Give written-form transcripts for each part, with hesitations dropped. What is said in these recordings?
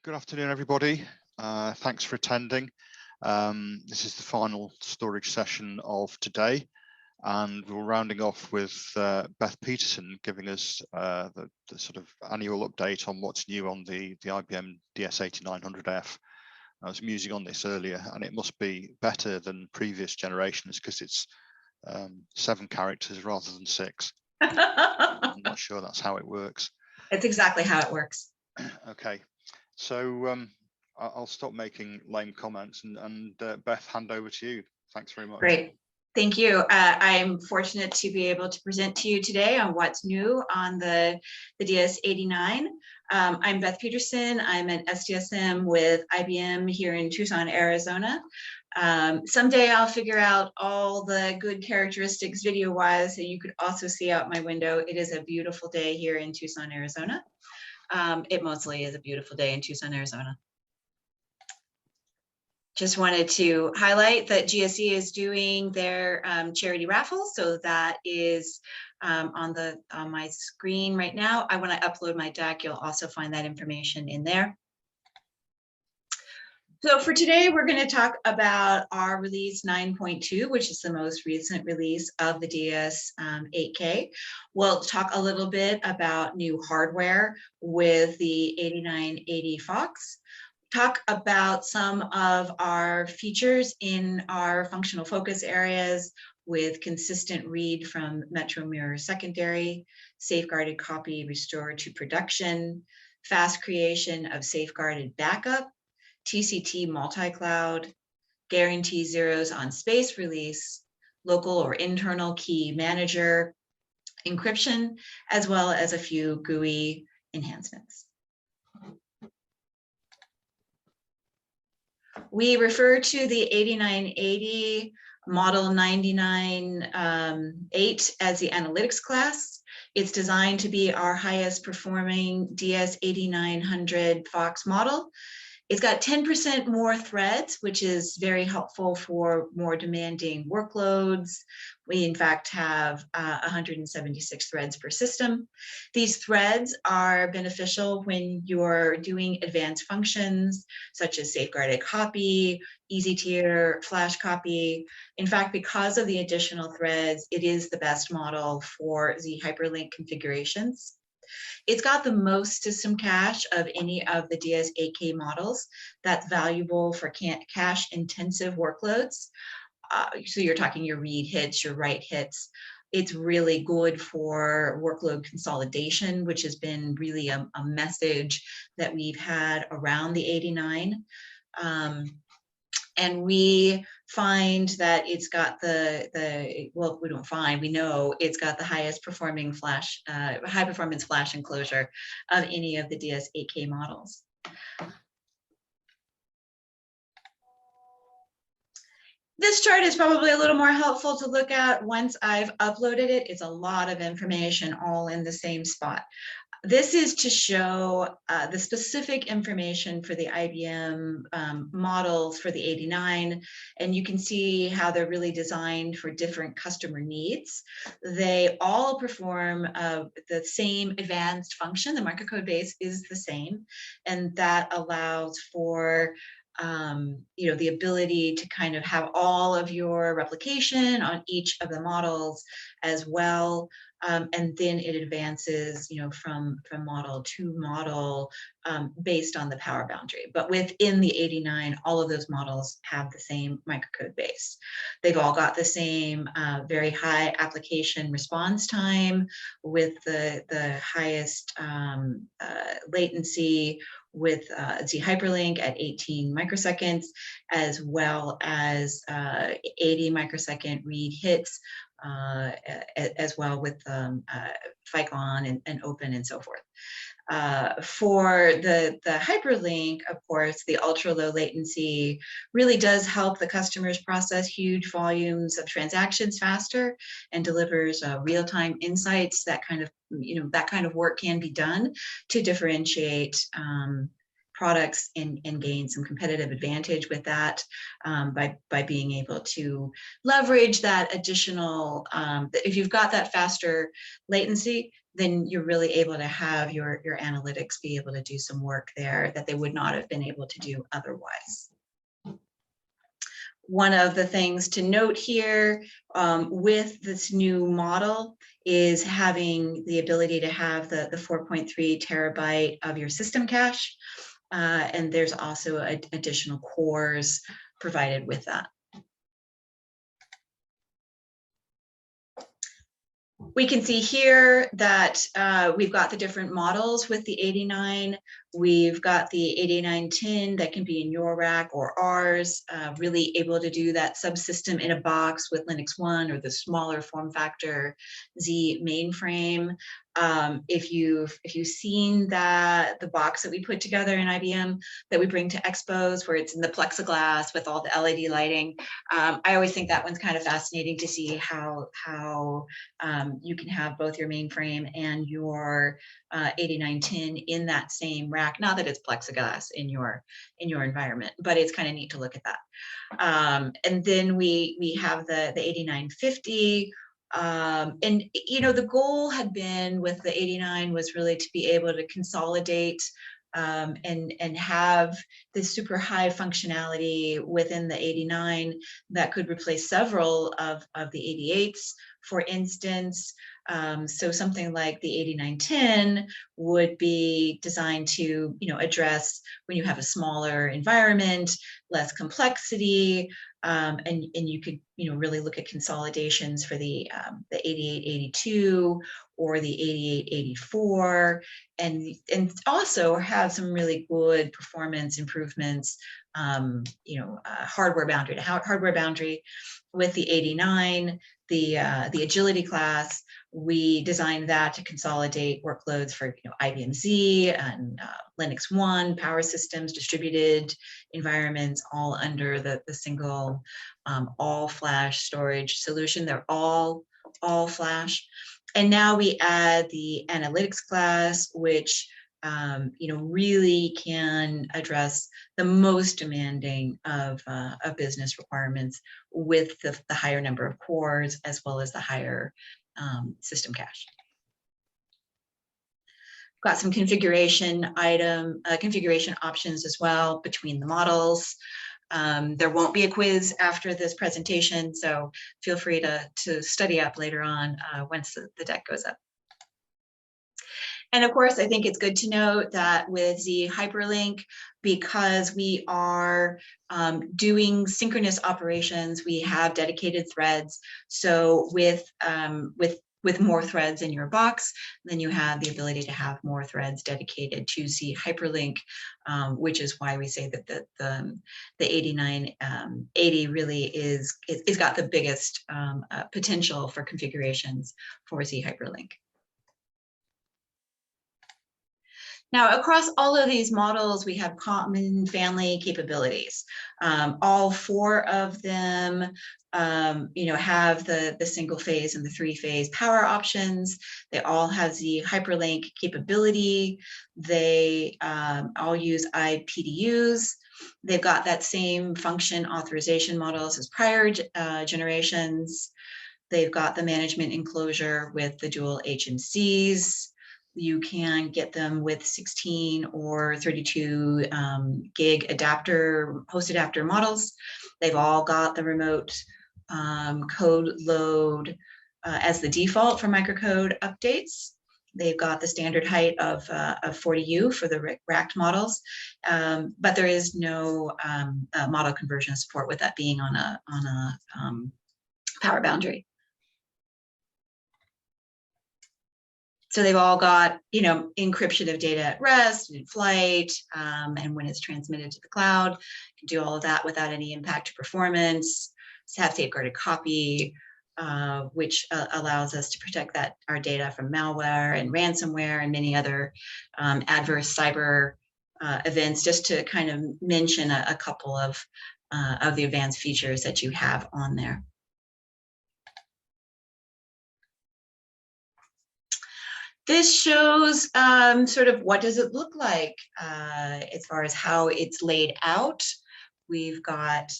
Good afternoon, everybody. Thanks for attending. This is the final storage session of today, and we're rounding off with Beth Peterson giving us the sort of annual update on what's new on the IBM DS8900F. I was musing on this earlier, and it must be better than previous generations because it's 7 characters rather than 6. I'm not sure that's how it works. It's exactly how it works. Okay. So I'll stop making lame comments and Beth, hand over to you. Thanks very much. Great. Thank you. I'm fortunate to be able to present to you today on what's new on the DS89. I'm Beth Peterson. I'm an SDSM with IBM here in Tucson, Arizona. Someday I'll figure out all the good characteristics video-wise, so you could also see out my window. It is a beautiful day here in Tucson, Arizona. It mostly is a beautiful day in Tucson, Arizona. Just wanted to highlight that GSE is doing their charity raffle. So that is on my screen right now. When I upload my deck, you'll also find that information in there. So for today, we're going to talk about our release 9.2, which is the most recent release of the DS8K. We'll talk a little bit about new hardware with the 8980 Fox. Talk about some of our features in our functional focus areas with consistent read from Metro Mirror Secondary, safeguarded copy restored to production, fast creation of safeguarded backup, TCT multi-cloud, guarantee zeros on space release, local or internal key manager, encryption, as well as a few GUI enhancements. We refer to the 8980 model 99.8 as the analytics class. It's designed to be our highest performing DS8900 Fox model. It's got 10% more threads, which is very helpful for more demanding workloads. We, in fact, have 176 threads per system. These threads are beneficial when you're doing advanced functions, such as safeguarded copy, easy tier, flash copy. In fact, because of the additional threads, it is the best model for the hyperlink configurations. It's got the most system cache of any of the DS8K models. That's valuable for cache intensive workloads. So you're talking your read hits, your write hits. It's really good for workload consolidation, which has been really a message that we've had around the 89. And we find that it's got well, we don't find, we know it's got the highest performing flash, high performance flash enclosure of any of the DS8K models. This chart is probably a little more helpful to look at once I've uploaded it. It's a lot of information all in the same spot. This is to show the specific information for the IBM models for the 89, and you can see how they're really designed for different customer needs. They all perform the same advanced function. The microcode base is the same, and that allows for the ability to kind of have all of your replication on each of the models as well. And then it advances, from model to model based on the power boundary. But within the 89, all of those models have the same microcode base. They've all got the same very high application response time with the highest latency with Z hyperlink at 18 microseconds, as well as 80 microsecond read hits, as well with FICON and open and so forth. For the hyperlink, of course, the ultra low latency really does help the customers process huge volumes of transactions faster and delivers real-time insights. That kind of work can be done to differentiate products and gain some competitive advantage with that by being able to leverage that additional, if you've got that faster latency, then you're really able to have your analytics be able to do some work there that they would not have been able to do otherwise. One of the things to note here with this new model is having the ability to have the 4.3 terabyte of your system cache. And there's also additional cores provided with that. We can see here that we've got the different models with the 89. We've got the 8910 that can be in your rack or ours, really able to do that subsystem in a box with Linux One or the smaller form factor Z mainframe. If you've seen the box that we put together in IBM that we bring to expos, where it's in the plexiglass with all the LED lighting, I always think that one's kind of fascinating to see how you can have both your mainframe and your 8910 in that same rack. Not that it's plexiglass in your environment, but it's kind of neat to look at that. And then we have the 8950. And the goal had been with the 89 was really to be able to consolidate and have this super high functionality within the 89 that could replace several of the 88s, for instance. So something like the 8910 would be designed to, address when you have a smaller environment, less complexity, and you could, really look at consolidations for the 8882 or the 8884, and also have some really good performance improvements, hardware boundary with the 89. The agility class, we designed that to consolidate workloads for IBM Z and Linux One, power systems, distributed environments, all under the single all flash storage solution. They're all flash. And now we add the analytics class, which really can address the most demanding of business requirements with the higher number of cores as well as the higher system cache. Got some configuration options as well between the models. There won't be a quiz after this presentation, so feel free to study up later on once the deck goes up. And of course, I think it's good to note that with Z Hyperlink, because we are doing synchronous operations, we have dedicated threads. So with more threads in your box, then you have the ability to have more threads dedicated to Z Hyperlink, which is why we say that the 8980 really is got the biggest potential for configurations for Z Hyperlink. Now, across all of these models, we have common family capabilities. All four of them, have the single phase and the three phase power options. They all have the hyperlink capability. They all use IPDUs. They've got that same function authorization models as prior generations. They've got the management enclosure with the dual HMCs. You can get them with 16 or 32 gig host adapter models. They've all got the remote code load as the default for microcode updates. They've got the standard height of 40U for the racked models, but there is no model conversion support with that being on a power boundary. So they've all got, encryption of data at rest, in flight, and when it's transmitted to the cloud, you can do all of that without any impact to performance. Have safeguarded copy, which allows us to protect our data from malware and ransomware and many other adverse cyber events, just to kind of mention a couple of the advanced features that you have on there. This shows sort of what does it look like as far as how it's laid out. We've got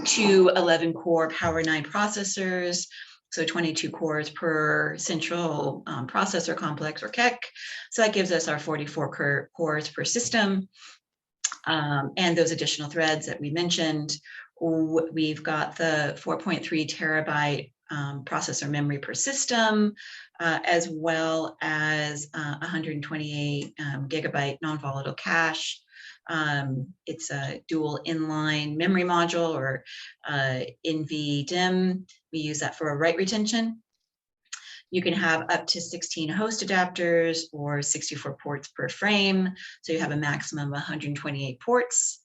two 11-core Power 9 processors, so 22 cores per central processor complex, or CEC. So that gives us our 44 cores per system, and those additional threads that we mentioned. We've got the 4.3 terabyte processor memory per system, as well as 128 gigabyte non-volatile cache. It's a dual inline memory module, or NVDIMM. We use that for a write retention. You can have up to 16 host adapters or 64 ports per frame. So you have a maximum of 128 ports.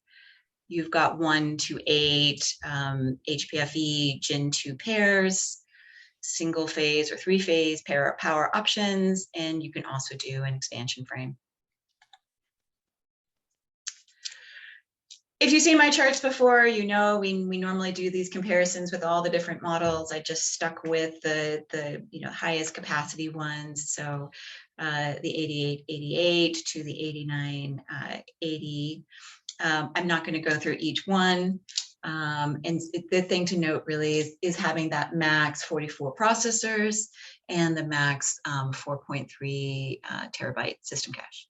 You've got 1 to 8 HPFE Gen 2 pairs, single phase or 3-phase power options, and you can also do an expansion frame. If you've seen my charts before, you know we normally do these comparisons with all the different models. I just stuck with the highest capacity ones. So the 8888 to the 8980. I'm not going to go through each one. And the thing to note really is having that max 44 processors and the max 4.3 terabyte system cache.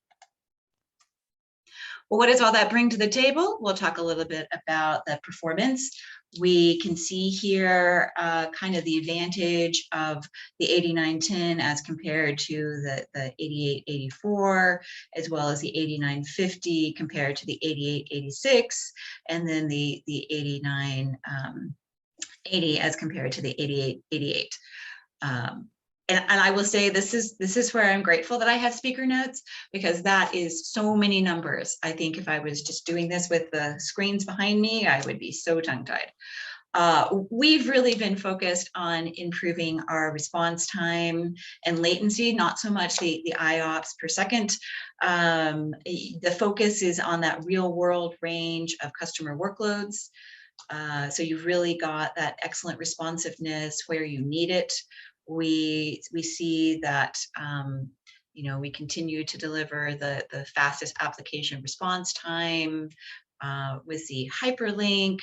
Well, what does all that bring to the table? We'll talk a little bit about the performance. We can see here kind of the advantage of the 8910 as compared to the 8884, as well as the 8950 compared to the 8886, and then the 8980 as compared to the 8888. And I will say this is where I'm grateful that I have speaker notes, because that is so many numbers. I think if I was just doing this with the screens behind me, I would be so tongue-tied. We've really been focused on improving our response time and latency, not so much the IOPS per second. The focus is on that real world range of customer workloads. So you've really got that excellent responsiveness where you need it. We see that we continue to deliver the fastest application response time with the hyperlink.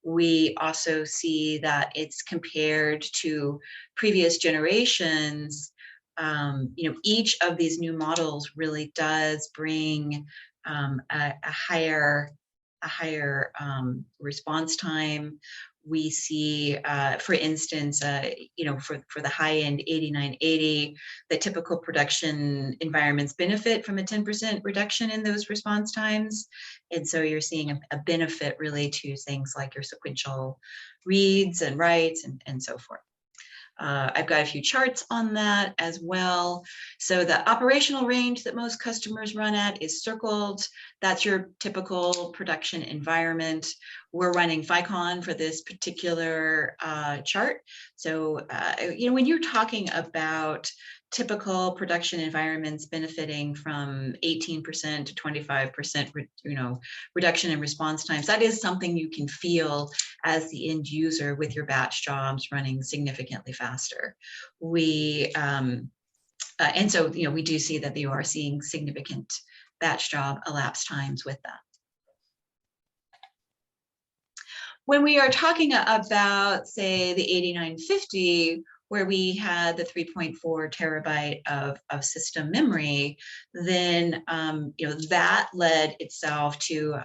We also see that it's compared to previous generations. Each of these new models really does bring a higher response time. We see, for instance, for the high-end 8980, the typical production environments benefit from a 10% reduction in those response times. And so you're seeing a benefit really to things like your sequential reads and writes and so forth. I've got a few charts on that as well. So the operational range that most customers run at is circled. That's your typical production environment. We're running FICON for this particular chart. So, when you're talking about typical production environments benefiting from 18% to 25%, reduction in response times, that is something you can feel as the end user with your batch jobs running significantly faster. And so, we do see that you are seeing significant batch job elapsed times with that. When we are talking about, say, the 8950, where we had the 3.4 terabyte of system memory, then that led itself to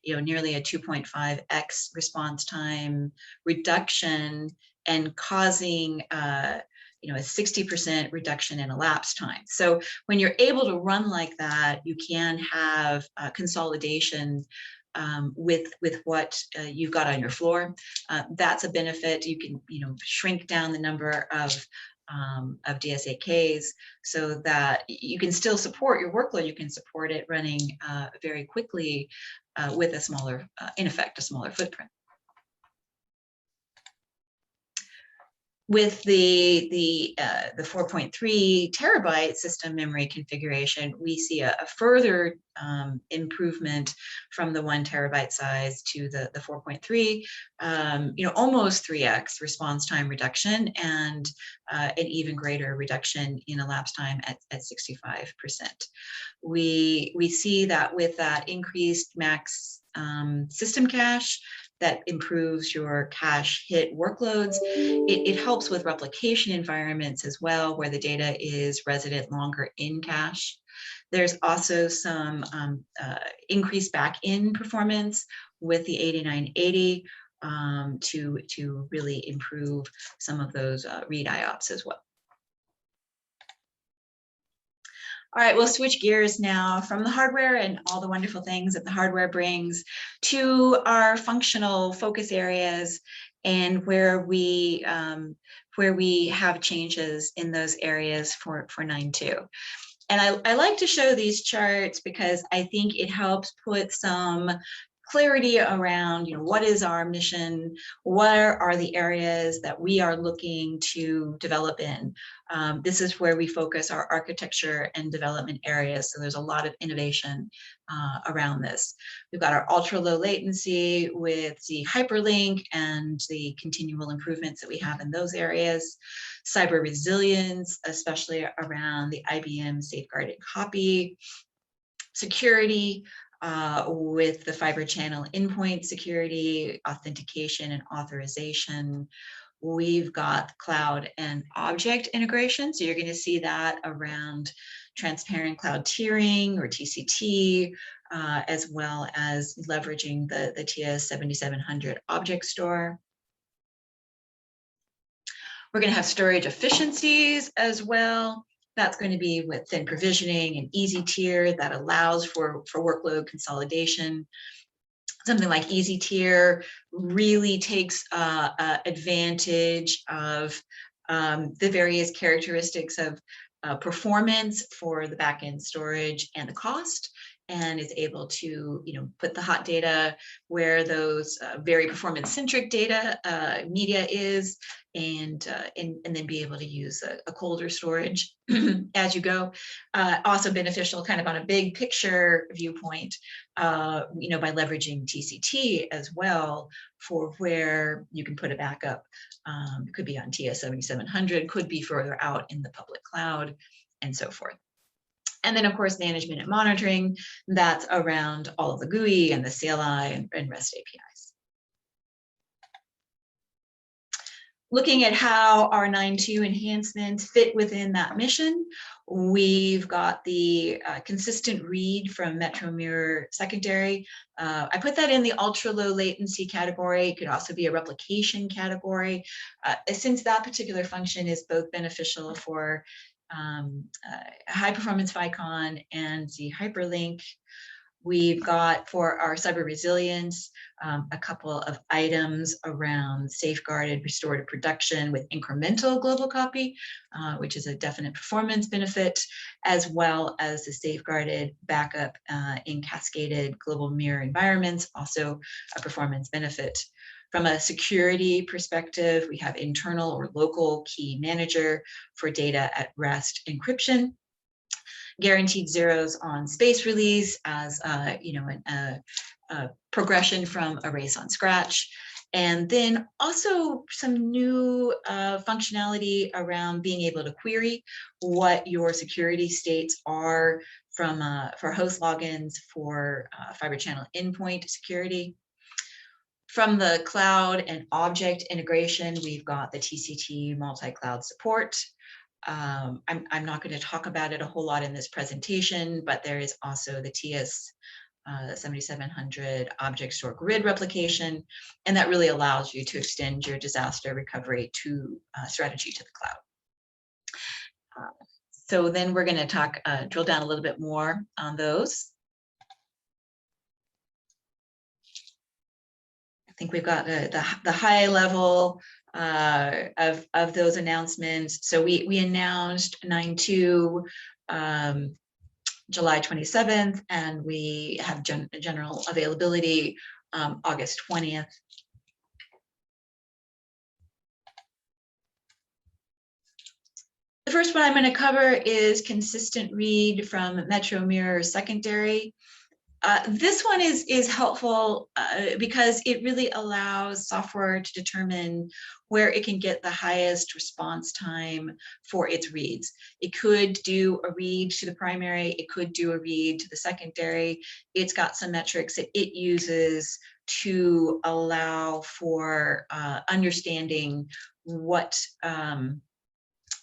nearly a 2.5x response time reduction, and causing a 60% reduction in elapsed time. So when you're able to run like that, you can have consolidation with what you've got on your floor. That's a benefit. You can shrink down the number of DS8Ks so that you can still support your workload. You can support it running very quickly with a smaller, in effect, a smaller footprint. with the 4.3 terabyte system memory configuration, we see a further improvement from the 1 terabyte size to the 4.3, almost 3x response time reduction, and an even greater reduction in elapsed time at 65%. We see that with that increased max system cache, that improves your cache hit workloads. It helps with replication environments as well, where the data is resident longer in cache. There's also some increased back-end performance with the 8980 to really improve some of those read IOPS as well. All right, we'll switch gears now from the hardware and all the wonderful things that the hardware brings to our functional focus areas, and where we have changes in those areas for 9.2. And I like to show these charts because I think it helps put some clarity around, what is our mission? Where are the areas that we are looking to develop in? This is where we focus our architecture and development areas. So there's a lot of innovation around this. We've got our ultra low latency with the hyperlink and the continual improvements that we have in those areas. Cyber resilience, especially around the IBM safeguarded copy. Security, with the fiber channel endpoint security, authentication and authorization. We've got cloud and object integration. So you're going to see that around transparent cloud tiering or TCT, as well as leveraging the DS7900 object store. We're going to have storage efficiencies as well. That's going to be with thin provisioning and easy tier that allows for workload consolidation. Something like easy tier really takes advantage of the various characteristics of performance for the backend storage and the cost, and is able to put the hot data where those very performance centric data media is, and then be able to use a colder storage as you go. Also beneficial kind of on a big picture viewpoint, by leveraging TCT as well for where you can put a backup. It could be on TS7700, could be further out in the public cloud, and so forth. And then, of course, management and monitoring, that's around all of the GUI and the CLI and REST APIs. Looking at how our 9.2 enhancements fit within that mission, we've got the consistent read from Metro Mirror secondary. I put that in the ultra low latency category. It could also be a replication category, since that particular function is both beneficial for high performance Vicon and the hyperlink. We've got for our cyber resilience a couple of items around safeguarded restorative production with incremental global copy, which is a definite performance benefit, as well as the safeguarded backup in cascaded global mirror environments, also a performance benefit. From a security perspective, we have internal or local key manager for data at rest encryption. Guaranteed zeros on space release as a progression from erase on scratch. And then also some new functionality around being able to query what your security states are from for host logins for fiber channel endpoint security. From the cloud and object integration, we've got the TCT multi-cloud support. I'm not going to talk about it a whole lot in this presentation, but there is also the TS7700 object store grid replication, and that really allows you to extend your disaster recovery to strategy to the cloud. So then we're going to drill down a little bit more on those. I think we've got the high level of those announcements. So we announced 9.2 July 27th, and we have general availability August 20th. first one I'm going to cover is consistent read from Metro Mirror secondary. This one is helpful because it really allows software to determine where it can get the highest response time for its reads. It could do a read to the primary, it could do a read to the secondary. It's got some metrics that it uses to allow for understanding what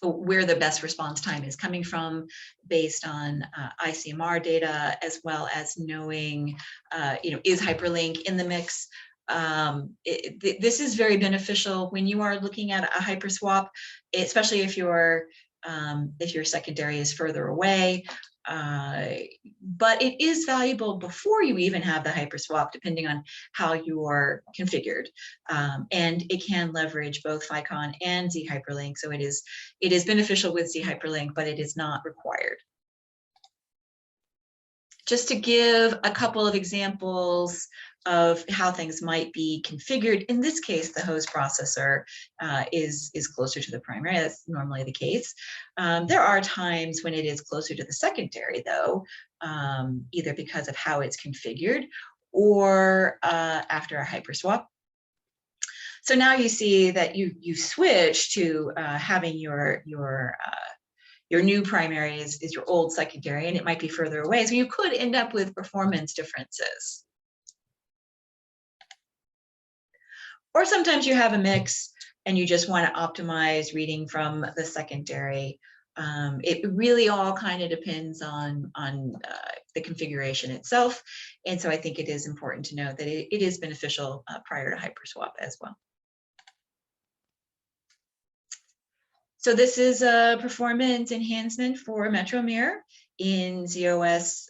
where the best response time is coming from based on ICMR data, as well as knowing, is hyperlink in the mix? This is very beneficial when you are looking at a hyperswap, especially if your secondary is further away. But it is valuable before you even have the hyperswap, depending on how you are configured. And it can leverage both FICON and Z hyperlink. So it is beneficial with Z hyperlink, but it is not required. Just to give a couple of examples of how things might be configured. In this case, the host processor is closer to the primary. That's normally the case. There are times when it is closer to the secondary, though, either because of how it's configured or after a hyperswap. So now you see that you switch to having your new primary is your old secondary, and it might be further away. So you could end up with performance differences. Or sometimes you have a mix and you just want to optimize reading from the secondary. It really all kind of depends on the configuration itself. And so I think it is important to note that it is beneficial prior to hyperswap as well. So this is a performance enhancement for Metro Mirror in ZOS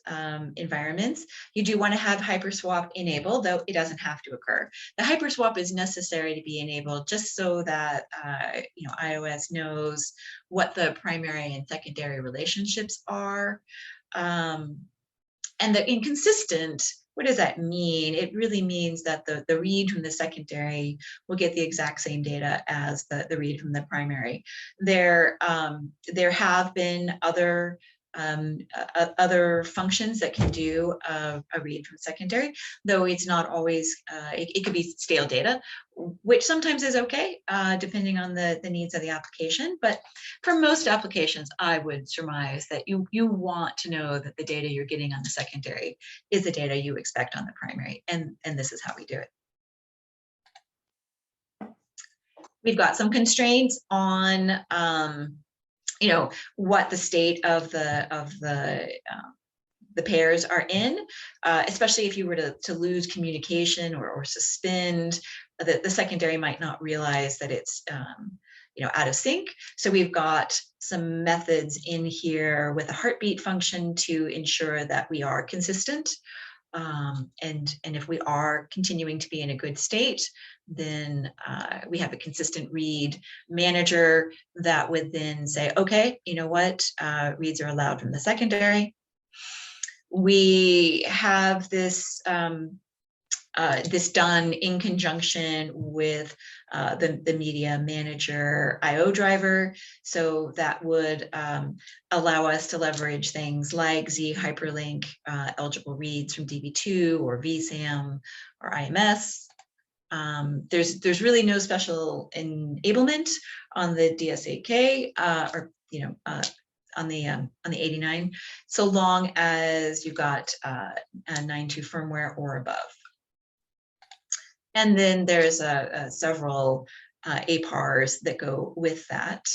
environments. You do want to have hyperswap enabled, though it doesn't have to occur. The hyperswap is necessary to be enabled just so that iOS knows what the primary and secondary relationships are. And the inconsistent, what does that mean? It really means that the read from the secondary will get the exact same data as the read from the primary. There have been other functions that can do a read from secondary, though it's not always, it could be stale data, which sometimes is okay, depending on the needs of the application. But for most applications, I would surmise that you want to know that the data you're getting on the secondary is the data you expect on the primary, and this is how we do it. We've got some constraints on what the state of the pairs are in, especially if you were to lose communication or suspend, the secondary might not realize that it's out of sync. So we've got some methods in here with a heartbeat function to ensure that we are consistent. And if we are continuing to be in a good state, then we have a consistent read manager that would then say, okay, you know what, reads are allowed from the secondary. We have this this done in conjunction with the media manager IO driver. So that would allow us to leverage things like Z hyperlink eligible reads from DB2 or VSAM or IMS. There's really no special enablement on the DS8K on the 89, so long as you've got a 9.2 firmware or above. And then there's several APARs that go with that.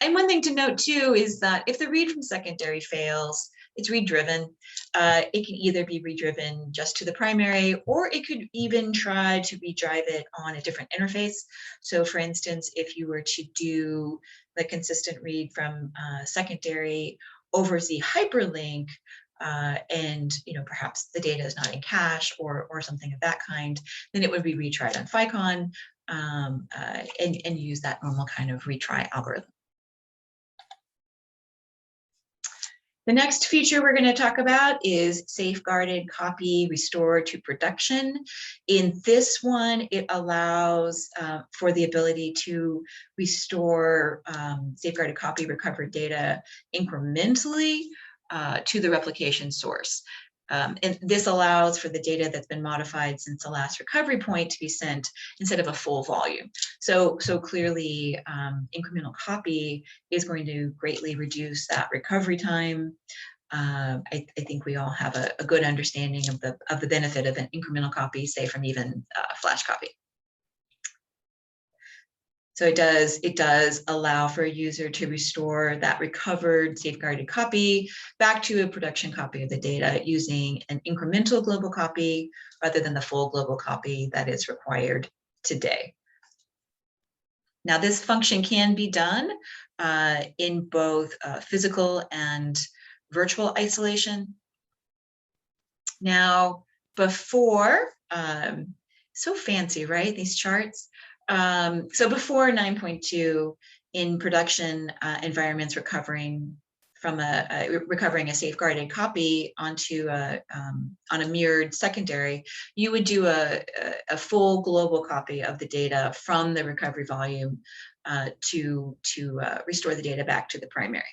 And one thing to note too is that if the read from secondary fails, it's read driven. It can either be redriven just to the primary, or it could even try to redrive it on a different interface. So for instance, if you were to do the consistent read from secondary over Z hyperlink, and perhaps the data is not in cache or something of that kind, then it would be retried on FICON and use that normal kind of retry algorithm. The next feature we're going to talk about is safeguarded copy restore to production. In this one, it allows for the ability to restore safeguarded copy recovered data incrementally to the replication source. And this allows for the data that's been modified since the last recovery point to be sent instead of a full volume. So clearly, incremental copy is going to greatly reduce that recovery time. I think we all have a good understanding of the benefit of an incremental copy, say from even flash copy. So it does allow for a user to restore that recovered safeguarded copy back to a production copy of the data using an incremental global copy rather than the full global copy that is required today. Now, this function can be done in both physical and virtual isolation. Now, before, so fancy, right? These charts. So before 9.2, in production environments, recovering a safeguarded copy onto on a mirrored secondary, you would do a full global copy of the data from the recovery volume to restore the data back to the primary.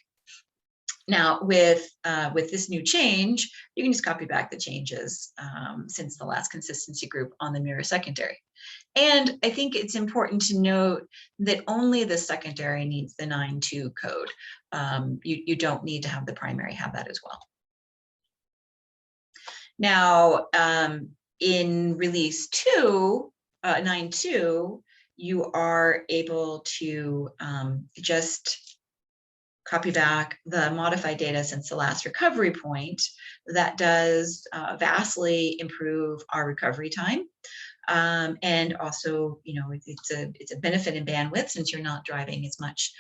Now, with this new change, you can just copy back the changes since the last consistency group on the mirror secondary. And I think it's important to note that only the secondary needs the 9.2 code. You don't need to have the primary have that as well. Now, in release 9.2, you are able to just copy back the modified data since the last recovery point. That does vastly improve our recovery time. And also, you know, it's a benefit in bandwidth since you're not driving as much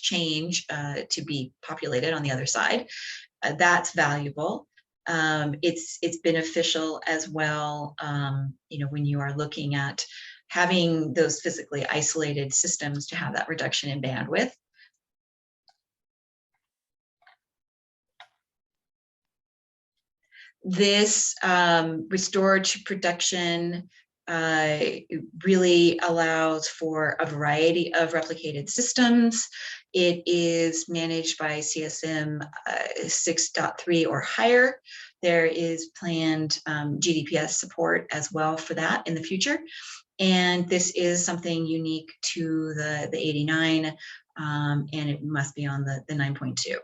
change to be populated on the other side. That's valuable. It's beneficial as well, you know, when you are looking at having those physically isolated systems to have that reduction in bandwidth. This restored to production really allows for a variety of replicated systems. It is managed by CSM 6.3 or higher. There is planned GDPS support as well for that in the future. And this is something unique to the 89, and it must be on the 9.2.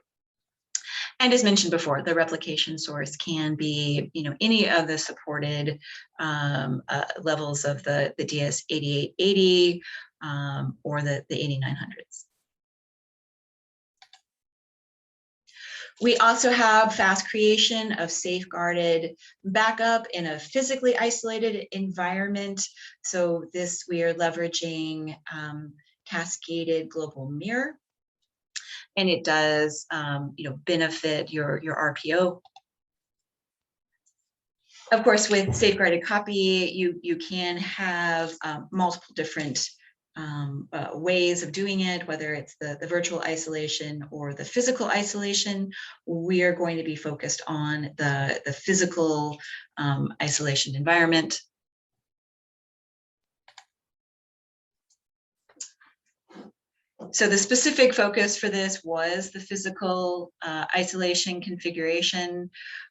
And as mentioned before, the replication source can be, you know, any of the supported levels of the DS8880 or the 8900s. We also have fast creation of safeguarded backup in a physically isolated environment. So this we are leveraging cascaded global mirror. And it does, you know, benefit your RPO. Of course, with safeguarded copy, you can have multiple different ways of doing it, whether it's the virtual isolation or the physical isolation. We are going to be focused on the physical isolation environment. So the specific focus for this was the physical isolation configuration,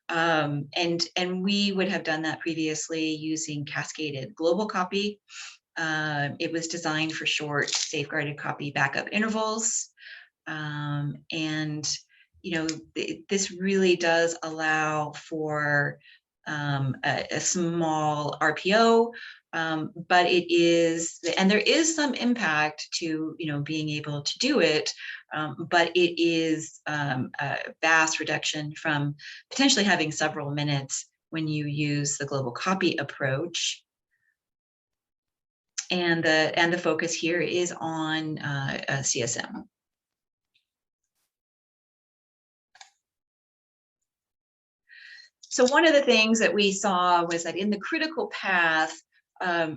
and we would have done that previously using cascaded global copy. It was designed for short safeguarded copy backup intervals, and you know this really does allow for a small RPO. But it is, and there is some impact to, you know, being able to do it, but it is a vast reduction from potentially having several minutes when you use the global copy approach. And the focus here is on CSM. So one of the things that we saw was that in the critical path,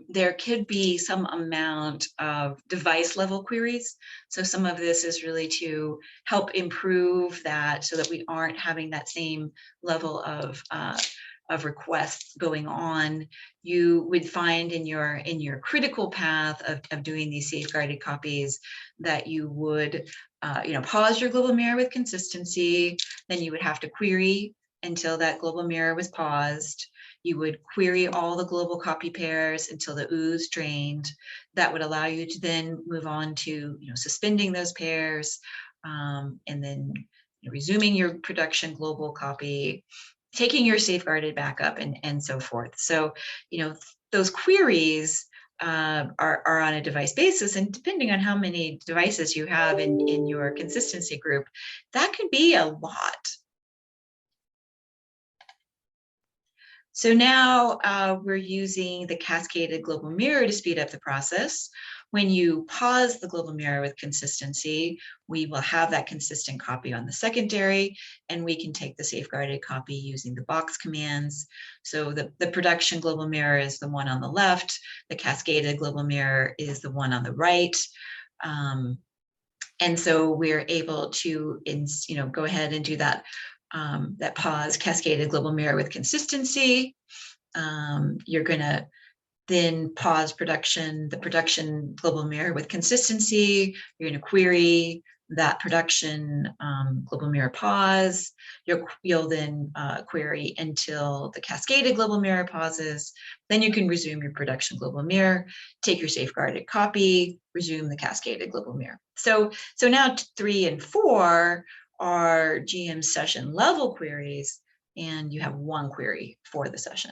there could be some amount of device level queries. So some of this is really to help improve that so that we aren't having that same level of requests going on. You would find in your critical path of doing these safeguarded copies that you would pause your global mirror with consistency, then you would have to query until that global mirror was paused. You would query all the global copy pairs until the ooze drained. That would allow you to then move on to suspending those pairs, and then resuming your production global copy, taking your safeguarded backup, and so forth. So those queries are on a device basis, and depending on how many devices you have in your consistency group, that could be a lot. So now we're using the cascaded global mirror to speed up the process. When you pause the global mirror with consistency, we will have that consistent copy on the secondary, and we can take the safeguarded copy using the box commands. So the production global mirror is the one on the left, the cascaded global mirror is the one on the right. And so we're able to go ahead and do that that pause cascaded global mirror with consistency. You're going to then pause the production global mirror with consistency. You're going to query that production global mirror pause. You'll then query until the cascaded global mirror pauses. Then you can resume your production global mirror, take your safeguarded copy, resume the cascaded global mirror. So now 3 and 4 are GM session level queries, and you have one query for the session.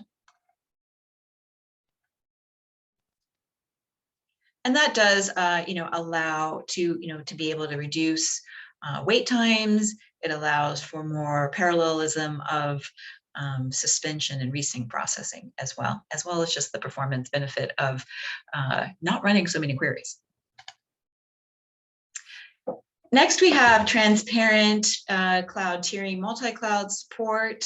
And that does, allow to be able to reduce wait times. It allows for more parallelism of suspension and resync processing as well as just the performance benefit of not running so many queries. Next, we have transparent cloud tiering multi-cloud support.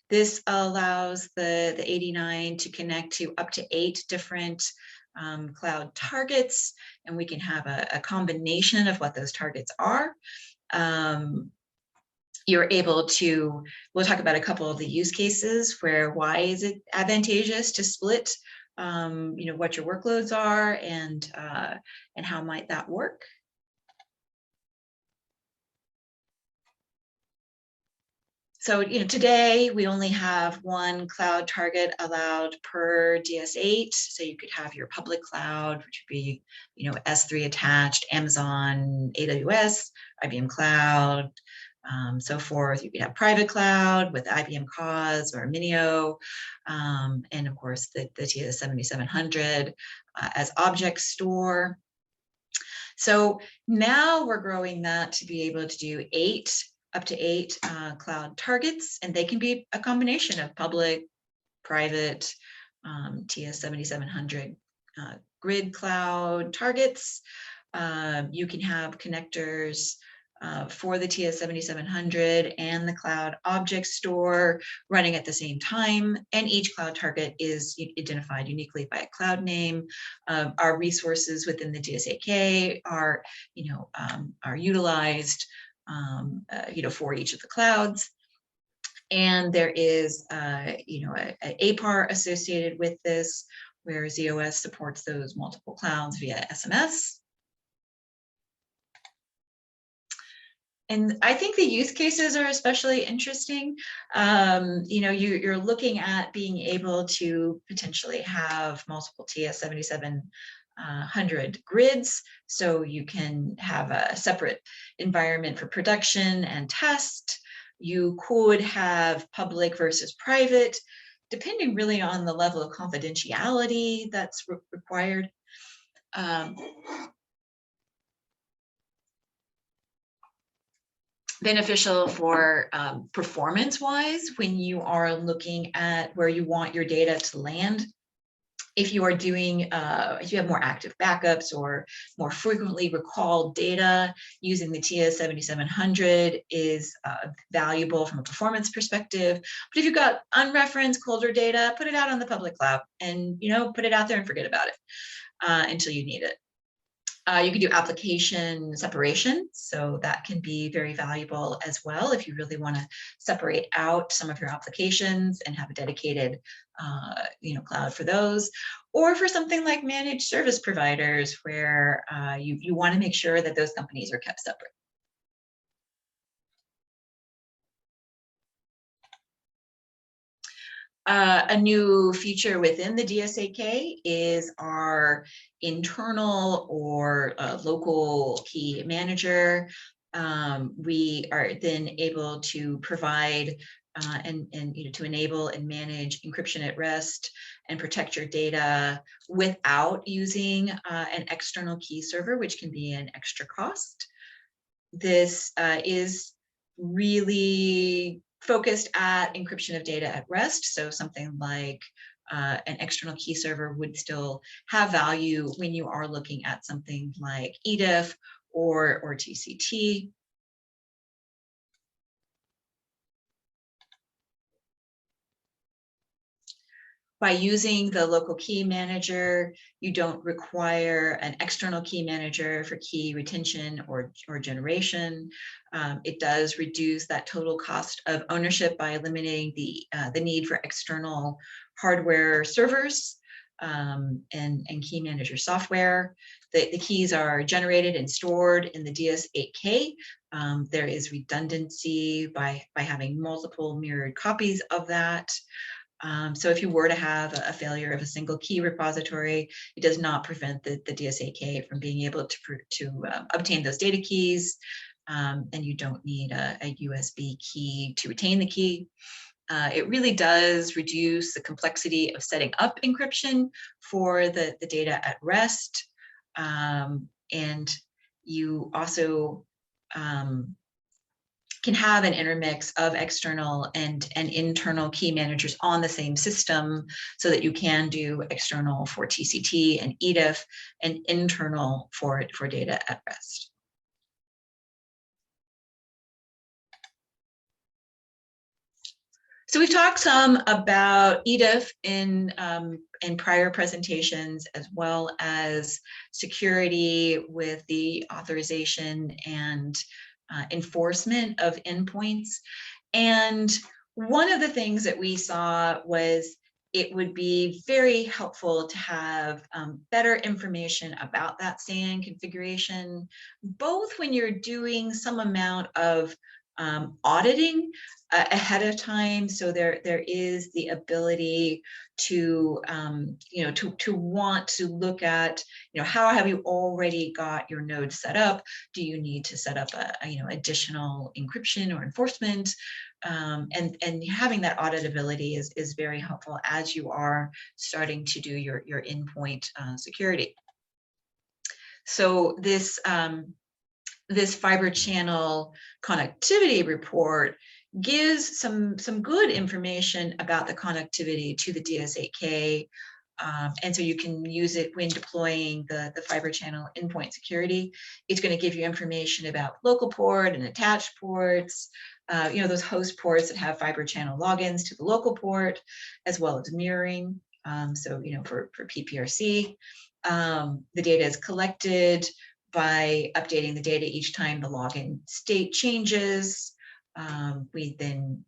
This allows the 89 to connect to up to 8 different cloud targets, and we can have a combination of what those targets are. You're able to, we'll talk about a couple of the use cases where why is it advantageous to split what your workloads are, and how might that work. So today we only have one cloud target allowed per DS8. So you could have your public cloud, which would be S3 attached, Amazon, AWS, IBM Cloud, so forth. You could have private cloud with IBM Cause or Minio, and of course the DS7900 as object store. So now we're growing that to be able to do up to 8 cloud targets, and they can be a combination of public, private, TS7700 grid cloud targets. You can have connectors for the TS7700 and the cloud object store running at the same time, and each cloud target is identified uniquely by a cloud name. Our resources within the DS8K are utilized for each of the clouds. And there is an APAR associated with this, where z/OS supports those multiple clouds via SMS. And I think the use cases are especially interesting. You're looking at being able to potentially have multiple TS7700 grids, so you can have a separate environment for production and test. You could have public versus private, depending really on the level of confidentiality that's required. Beneficial for performance-wise when you are looking at where you want your data to land. If you are doing, if you have more active backups or more frequently recalled data, using the DS8700 is valuable from a performance perspective. But if you've got unreferenced colder data, put it out on the public cloud and, you know, put it out there and forget about it until you need it. You can do application separation, so that can be very valuable as well if you really want to separate out some of your applications and have a dedicated you know, cloud for those, or for something like managed service providers where you want to make sure that those companies are kept separate. A new feature within the DS8K is our internal or local key manager. We are then able to provide and you know, to enable and manage encryption at rest and protect your data without using an external key server, which can be an extra cost. This is really focused at encryption of data at rest. So something like an external key server would still have value when you are looking at something like EDIF or TCT. By using the local key manager, you don't require an external key manager for key retention or generation. It does reduce that total cost of ownership by eliminating the need for external hardware servers and key manager software. The keys are generated and stored in the DS8K. There is redundancy by having multiple mirrored copies of that. So if you were to have a failure of a single key repository, it does not prevent the DS8K from being able to obtain those data keys, and you don't need a USB key to retain the key. It really does reduce the complexity of setting up encryption for the data at rest, and you also can have an intermix of external and internal key managers on the same system so that you can do external for TCT and EDIF and internal for data at rest. So we've talked some about EDIF in prior presentations, as well as security with the authorization and enforcement of endpoints. And one of the things that we saw was it would be very helpful to have better information about that SAN configuration, both when you're doing some amount of auditing ahead of time, so there is the ability to you know, to want to look at, you know, how have you already got your node set up? Do you need to set up a you know, additional encryption or enforcement? And having that auditability is very helpful as you are starting to do your endpoint security. So this this fiber channel connectivity report gives some good information about the connectivity to the DS8K. And so you can use it when deploying the fiber channel endpoint security. It's going to give you information about local port and attached ports, you know, those host ports that have fiber channel logins to the local port, as well as mirroring. So, you know, for PPRC, the data is collected by updating the data each time the login state changes. We then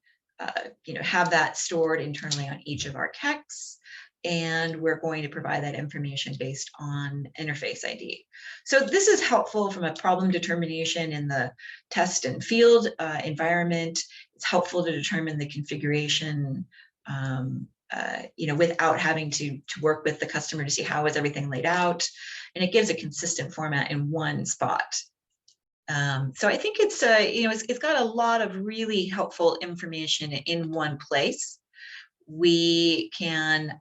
you know, have that stored internally on each of our CACs, and we're going to provide that information based on interface ID. So this is helpful from a problem determination in the test and field environment. It's helpful to determine the configuration you know, without having to work with the customer to see how is everything laid out. And it gives a consistent format in one spot. So I think it's, you know, it's got a lot of really helpful information in one place. We can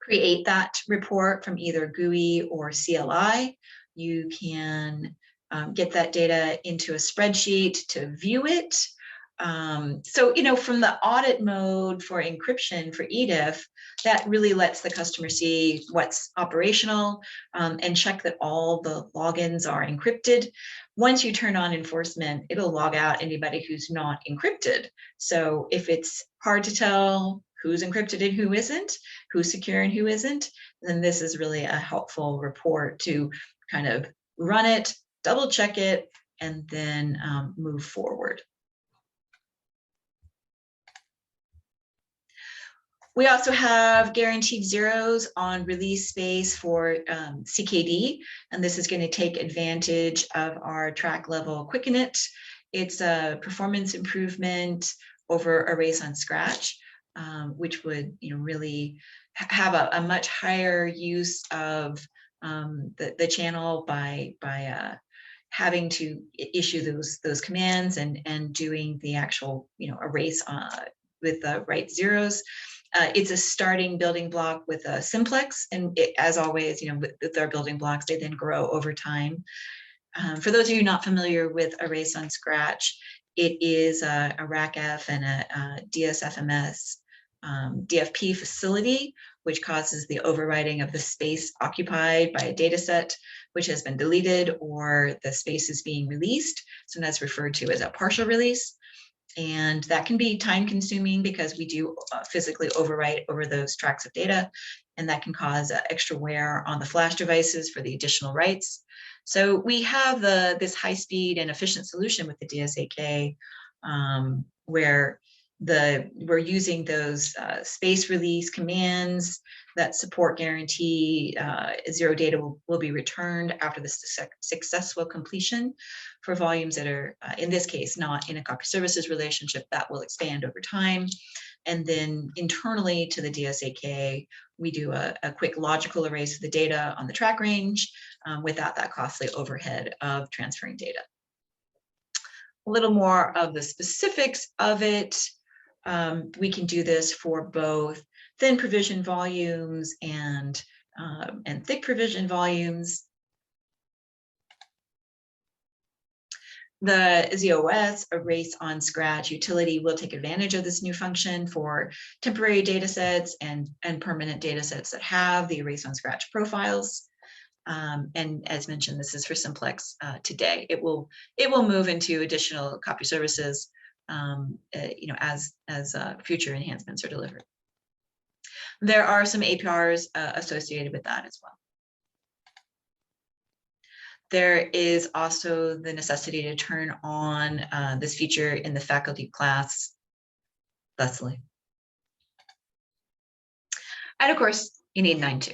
create that report from either GUI or CLI. You can get that data into a spreadsheet to view it. So, you know, from the audit mode for encryption for EDIF, that really lets the customer see what's operational and check that all the logins are encrypted. Once you turn on enforcement, it'll log out anybody who's not encrypted. So if it's hard to tell who's encrypted and who isn't, who's secure and who isn't, then this is really a helpful report to kind of run it, double check it, and then move forward. We also have guaranteed zeros on release space for CKD, and this is going to take advantage of our track level Quick Init. It's a performance improvement over erase on scratch, which would, you know, really have a much higher use of the channel by having to issue those commands and doing the actual, you know, erase with the right zeros. It's a starting building block with a simplex, and as always, you know, with our building blocks, they then grow over time. For those of you not familiar with erase on scratch, it is a RACF and a DSFMS DFP facility, which causes the overwriting of the space occupied by a data set which has been deleted, or the space is being released. So that's referred to as a partial release. And that can be time consuming because we do physically overwrite over those tracks of data, and that can cause extra wear on the flash devices for the additional writes. So we have this high speed and efficient solution with the DSAK, where we're using those space release commands that support guarantee zero data will be returned after the successful completion for volumes that are, in this case, not in a copy services relationship. That will expand over time. And then internally to the DSAK, we do a quick logical erase of the data on the track range without that costly overhead of transferring data. A little more of the specifics of it. We can do this for both thin provision volumes and thick provision volumes. The ZOS erase on scratch utility will take advantage of this new function for temporary data sets and permanent data sets that have the erase on scratch profiles. And as mentioned, this is for simplex today. It will move into additional copy services, you know, as future enhancements are delivered. There are some APRs associated with that as well. There is also the necessity to turn on this feature in the faculty class, thusly. And of course, you need 9.2.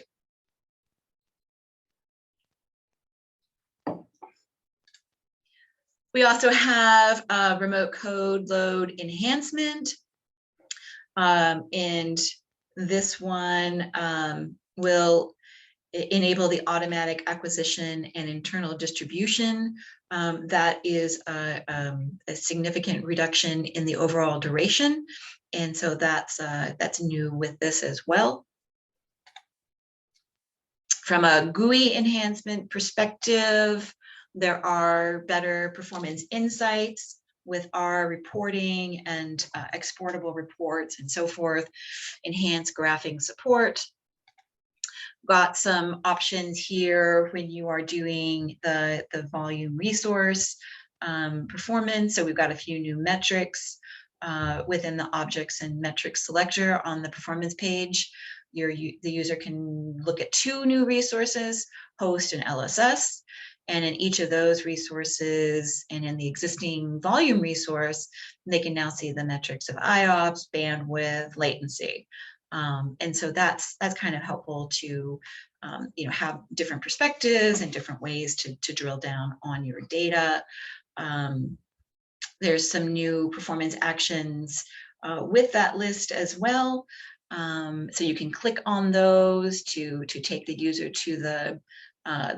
We also have a remote code load enhancement. And this one will enable the automatic acquisition and internal distribution. That is a significant reduction in the overall duration. And so that's new with this as well. From a GUI enhancement perspective, there are better performance insights with our reporting and exportable reports and so forth, enhanced graphing support. Got some options here when you are doing the volume resource performance. So we've got a few new metrics within the objects and metrics selector on the performance page. The user can look at 2 new resources, host and LSS. And in each of those resources and in the existing volume resource, they can now see the metrics of IOPS, bandwidth, latency. And so that's kind of helpful to you know, have different perspectives and different ways to drill down on your data. There's some new performance actions with that list as well. So you can click on those to take the user to the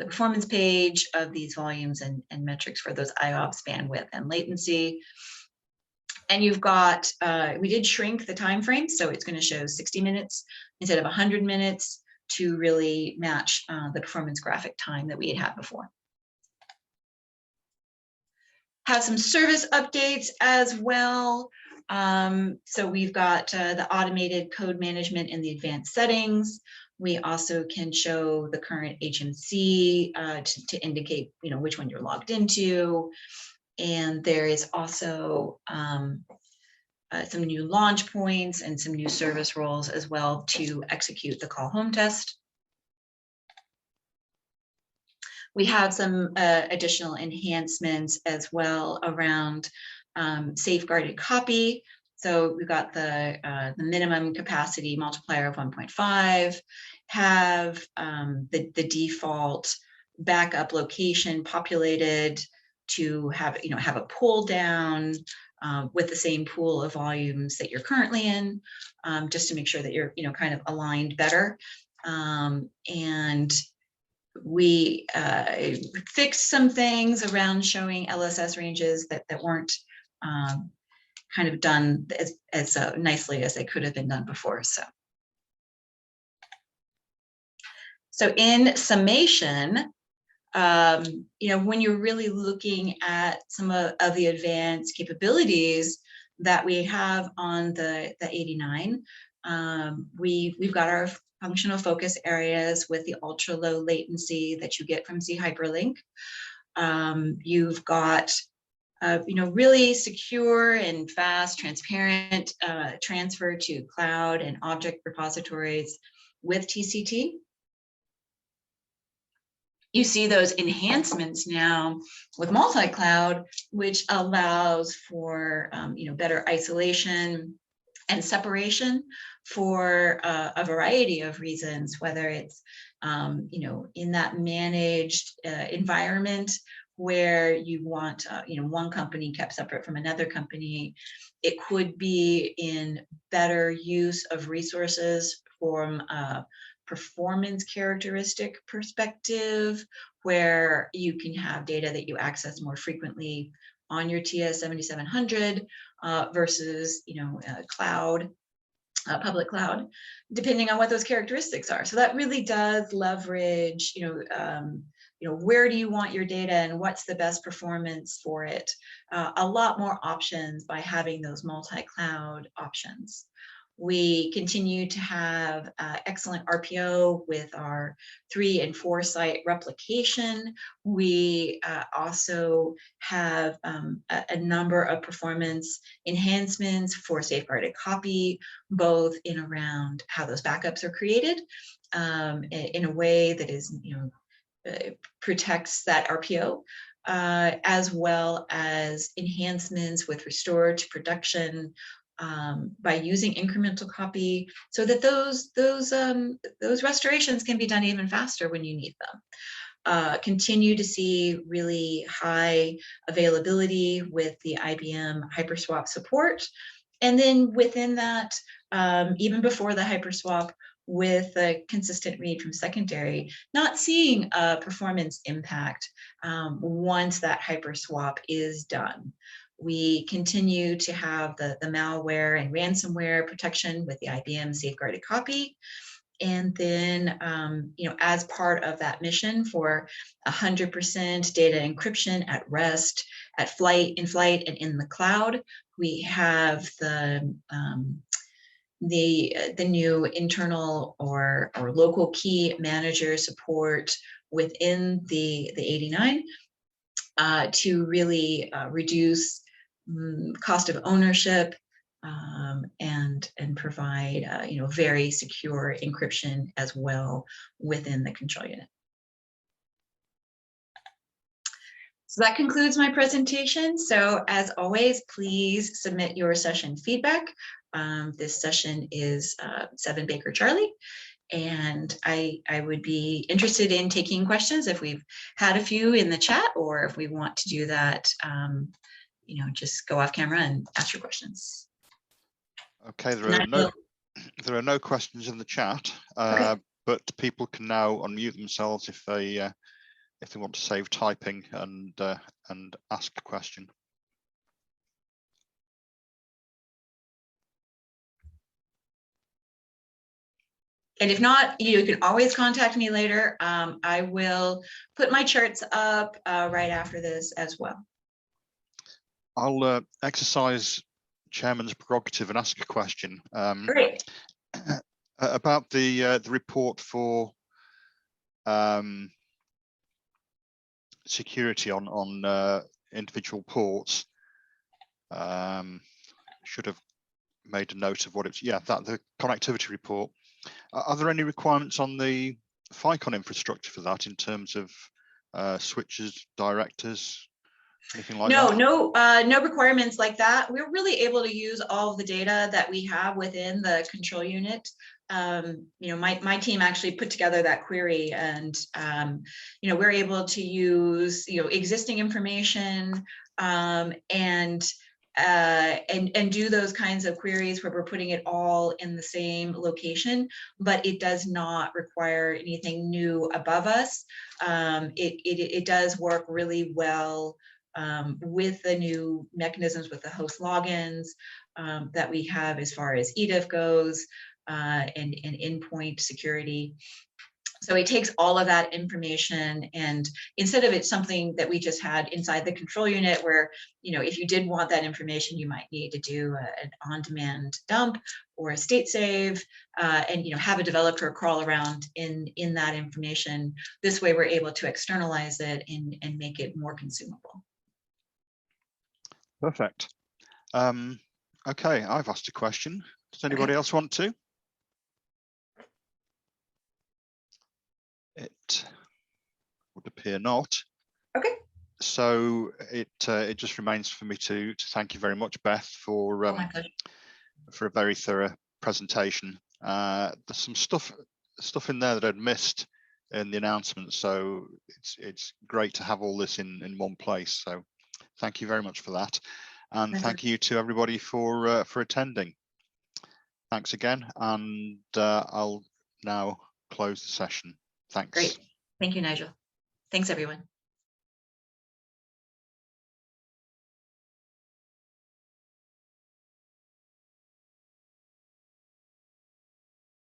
performance page of these volumes and metrics for those IOPS, bandwidth, and latency. And you've got, we did shrink the time frame, so it's going to show 60 minutes instead of 100 minutes to really match the performance graphic time that we had before. Have some service updates as well. So we've got the automated code management in the advanced settings. We also can show the current HMC to indicate, which one you're logged into. And there is also some new launch points and some new service roles as well to execute the call home test. We have some additional enhancements as well around safeguarded copy. So we've got the minimum capacity multiplier of 1.5, have the default backup location populated to have a pull down with the same pool of volumes that you're currently in, just to make sure that you're kind of aligned better. And we fixed some things around showing LSS ranges that weren't kind of done as nicely as they could have been done before. So in summation, when you're really looking at some of the advanced capabilities that we have on the 89, we've got our functional focus areas with the ultra low latency that you get from Z Hyperlink. You've got really secure and fast, transparent transfer to cloud and object repositories with TCT. You see those enhancements now with multi-cloud, which allows for better isolation and separation for a variety of reasons, whether it's in that managed environment where you want one company kept separate from another company. It could be in better use of resources from performance characteristic perspective, where you can have data that you access more frequently on your DS7900 versus cloud, public cloud, depending on what those characteristics are. So that really does leverage, where do you want your data and what's the best performance for it? A lot more options by having those multi-cloud options. We continue to have excellent RPO with our 3 and 4 site replication. We also have a number of performance enhancements for safeguarded copy, both in around how those backups are created in a way that is, protects that RPO, as well as enhancements with restore to production, by using incremental copy, so that those restorations can be done even faster when you need them. Continue to see really high availability with the IBM HyperSwap support, and then within that, even before the HyperSwap, with a consistent read from secondary, not seeing a performance impact once that HyperSwap is done. We continue to have the malware and ransomware protection with the IBM safeguarded copy. And then, as part of that mission for 100% data encryption at rest, at flight, in flight, and in the cloud, we have the new internal or local key manager support within the 89 to really reduce cost of ownership and provide very secure encryption as well within the control unit. So that concludes my presentation. So as always, please submit your session feedback. This session is 7 Baker Charlie, and I would be interested in taking questions if we've had a few in the chat, or if we want to do that, just go off camera and ask your questions. Okay, there are no questions in the chat, Okay. but people can now unmute themselves if they want to save typing and ask a question. And if not, you can always contact me later. I will put my charts up right after this as well. I'll exercise Chairman's prerogative and ask a question. Great. About the report for security on individual ports. Should have made a note of what it's, yeah, that the connectivity report. Are there any requirements on the FICON infrastructure for that in terms of switches, directors, anything like that? No requirements like that. We're really able to use all of the data that we have within the control unit. My team actually put together that query, and we're able to use existing information and do those kinds of queries where we're putting it all in the same location, but it does not require anything new above us. It does work really well with the new mechanisms with the host logins that we have as far as EDIF goes and endpoint security. So it takes all of that information, and instead of it something that we just had inside the control unit where, if you did want that information, you might need to do an on-demand dump or a state save and have a developer crawl around in that information. This way we're able to externalize it and make it more consumable. Perfect. Okay, I've asked a question. Does anybody else want to? It would appear not. Okay. So it just remains for me to thank you very much, Beth, for a very thorough presentation. There's some stuff in there that I'd missed in the announcement, so it's great to have all this in one place. So thank you very much for that, and thank you to everybody for attending. Thanks again, and I'll now close the session. Thanks. Great. Thank you, Nigel. Thanks, everyone.